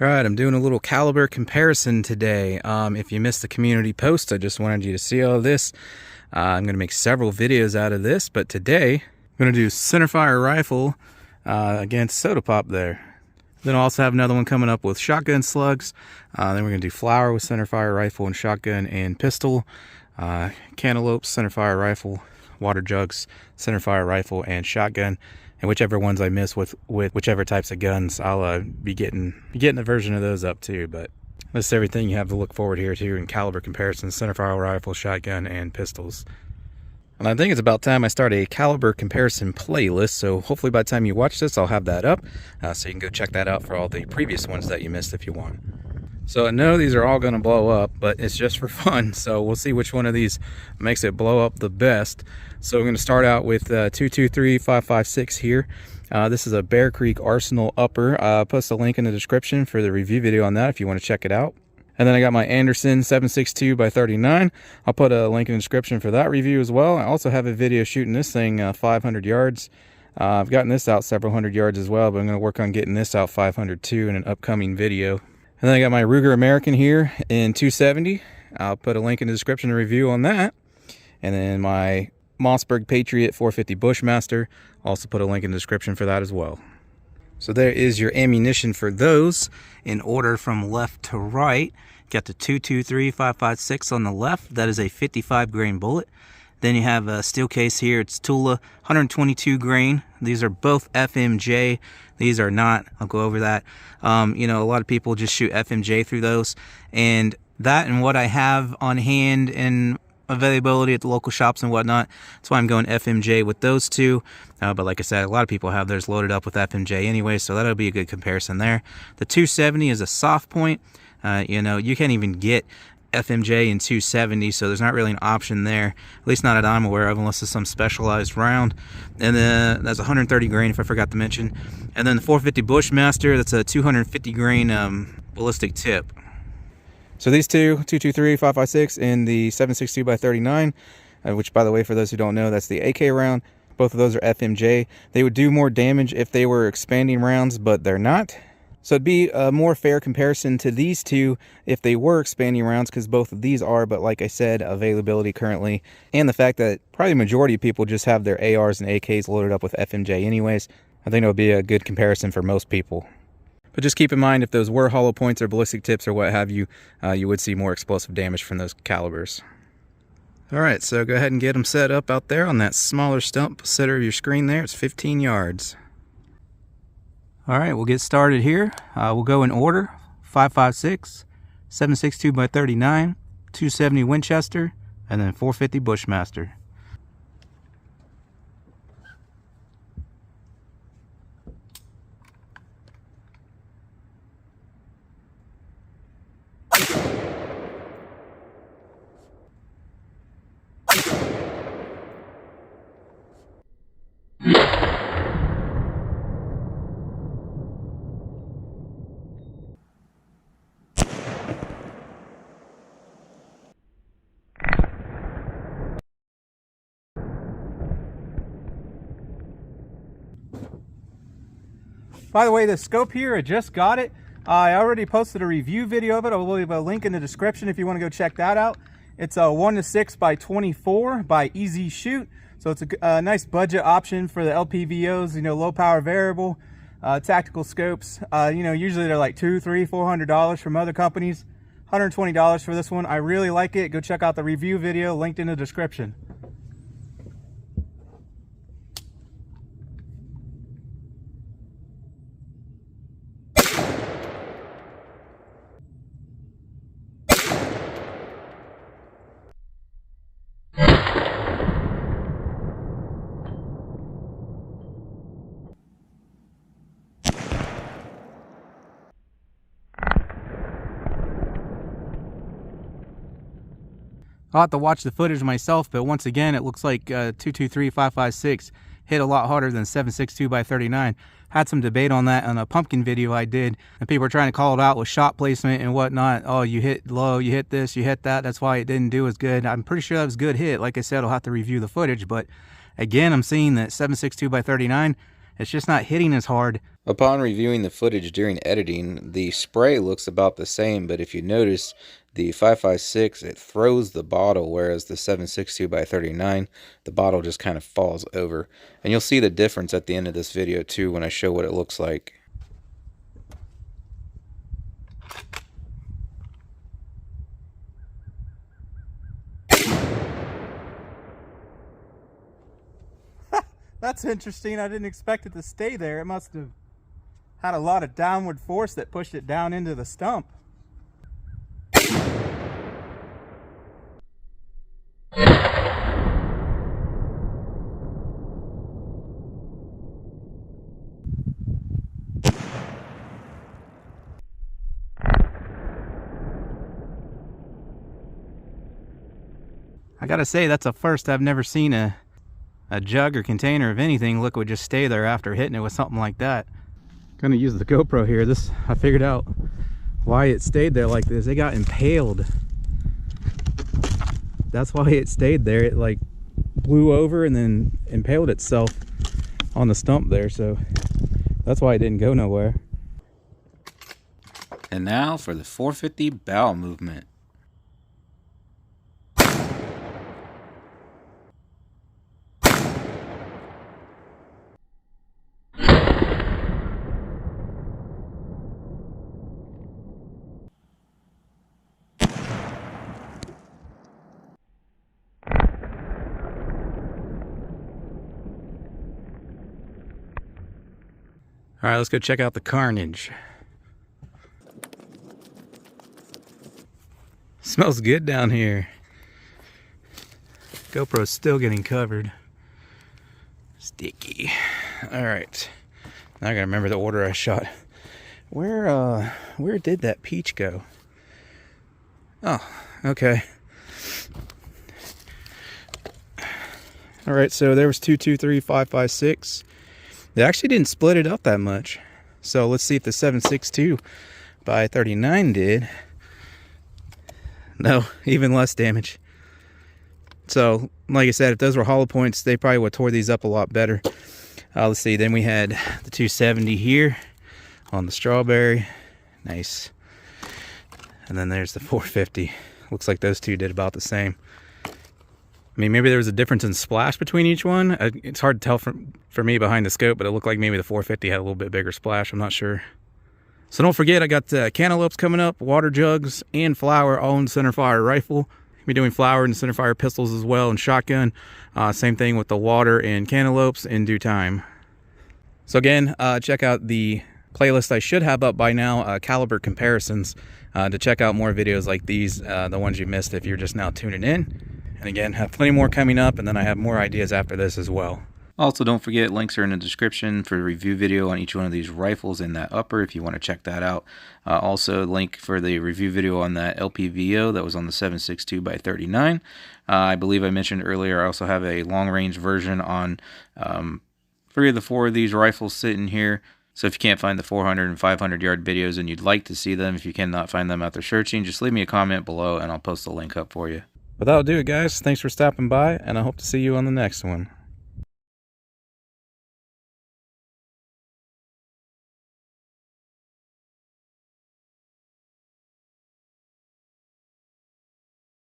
All right, I'm doing a little caliber comparison today. If you missed the community post, I just wanted you to see all this. I'm going to make several videos out of this, but today I'm going to do Centerfire rifle against soda pop there. Then I'll also have another one coming up with shotgun slugs. Then we're going to do flower with Centerfire rifle and shotgun and pistol. Cantaloupe, Centerfire rifle, water jugs, Centerfire rifle and shotgun. And whichever ones I miss with whichever types of guns, I'll be getting a version of those up too. But that's everything you have to look forward here to in caliber comparisons: Centerfire rifle, shotgun, and pistols. And I think it's about time I start a caliber comparison playlist. So hopefully by the time you watch this, I'll have that up, so you can go check that out for all the previous ones that you missed if you want. So I know these are all going to blow up, but it's just for fun. So we'll see which one of these makes it blow up the best. So we're going to start out with 223-556 here. This is a Bear Creek Arsenal upper. I'll post a link in the description for the review video on that if you want to check it out. And then I got my Anderson 7.62x39. I'll put a link in the description for that review as well. I also have a video shooting this thing 500 yards. I've gotten this out several hundred yards as well, but I'm going to work on getting this out 500 too in an upcoming video. And then I got my Ruger American here in 270. I'll put a link in the description to review on that. And then my Mossberg Patriot 450 Bushmaster. Also put a link in the description for that as well. So there is your ammunition for those in order from left to right. Got the 223-556 on the left. That is a 55 grain bullet. Then you have a steel case here. It's Tula 122 grain. These are both FMJ. These are not. I'll go over that. You know, a lot of people just shoot FMJ through those. And that and what I have on hand and availability at the local shops and whatnot, that's why I'm going FMJ with those two. But like I said, a lot of people have theirs loaded up with FMJ anyway, so that'll be a good comparison there. The 270 is a soft point. You know, you can't even get FMJ in 270, so there's not really an option there, at least not that I'm aware of, unless it's some specialized round. And then that's 130 grain, if I forgot to mention. And then the 450 Bushmaster, that's a 250 grain ballistic tip. So these two, 223-556 and the 7.62x39, which by the way, for those who don't know, that's the AK round. Both of those are FMJ. They would do more damage if they were expanding rounds, but they're not. So it'd be a more fair comparison to these two if they were expanding rounds, because both of these are, but like I said, availability currently, and the fact that probably the majority of people just have their ARs and AKs loaded up with FMJ anyways, I think it would be a good comparison for most people. But just keep in mind, if those were hollow points or ballistic tips or what have you, you would see more explosive damage from those calibers. Alright, so go ahead and get them set up out there on that smaller stump center of your screen there. It's 15 yards. Alright, we'll get started here. We'll go in order: 5.56, 7.62x39, 270 Winchester, and then 450 Bushmaster. By the way, the scope here, I just got it. I already posted a review video of it. I'll leave a link in the description if you want to go check that out. It's a 1:6x24 by Easy Shoot. So it's a nice budget option for the LPVOs, you know, low power variable, tactical scopes. You know, usually they're like $200, $300, $400 from other companies. $120 for this one. I really like it. Go check out the review video linked in the description. I'll have to watch the footage myself, but once again, it looks like 223-556 hit a lot harder than 7.62x39. Had some debate on that on a pumpkin video I did, and people were trying to call it out with shot placement and whatnot. Oh, you hit low, you hit this, you hit that, that's why it didn't do as good. I'm pretty sure that was a good hit. Like I said, I'll have to review the footage, but again, I'm seeing that 7.62x39, it's just not hitting as hard Upon reviewing the footage during editing, the spray looks about the same, but if you notice, the 5.56, it throws the bottle, whereas the 7.62x39, the bottle just kind of falls over. And you'll see the difference at the end of this video too when I show what it looks like. That's interesting. I didn't expect it to stay there. It must have had a lot of downward force that pushed it down into the stump. I gotta say, that's a first. I've never seen a jug or container of anything liquid just stay there after hitting it with something like that. Gonna use the GoPro here. I figured out why it stayed there like this. It got impaled. That's why it stayed there. It like blew over and then impaled itself on the stump there, so that's why it didn't go nowhere. And now for the 450 bow movement. All right, let's go check out the carnage. Smells good down here. GoPro's still getting covered. Sticky. All right, now I gotta remember the order I shot. Where did that peach go? Oh, okay. All right, so there was 2, 2, 3, 5, 5, 6. They actually didn't split it up that much. So let's see if the 7.62x39 did. No, even less damage. So, like I said, if those were hollow points, they probably would have tore these up a lot better. Let's see, then we had the 270 here on the strawberry. Nice. And then there's the 450. Looks like those two did about the same. I mean, maybe there was a difference in splash between each one. It's hard to tell for me behind the scope, but it looked like maybe the 450 had a little bit bigger splash. I'm not sure. So don't forget, I got cantaloupes coming up, water jugs, and flour all in Centerfire rifle. I'll be doing flour and Centerfire pistols as well, and shotgun. Same thing with the water and cantaloupes in due time. So again, check out the playlist I should have up by now, caliber comparisons, to check out more videos like these, the ones you missed if you're just now tuning in. And again, have plenty more coming up, and then I have more ideas after this as well. Also, don't forget, links are in the description for the review video on each one of these rifles in that upper if you want to check that out. Also, link for the review video on that LPVO that was on the 7.62x39. I believe I mentioned earlier, I also have a long-range version on 3 of the 4 of these rifles sitting here. So if you can't find the 400 and 500 yard videos and you'd like to see them, if you cannot find them after searching, just leave me a comment below and I'll post the link up for you. But that'll do it, guys. Thanks for stopping by, and I hope to see you on the next one.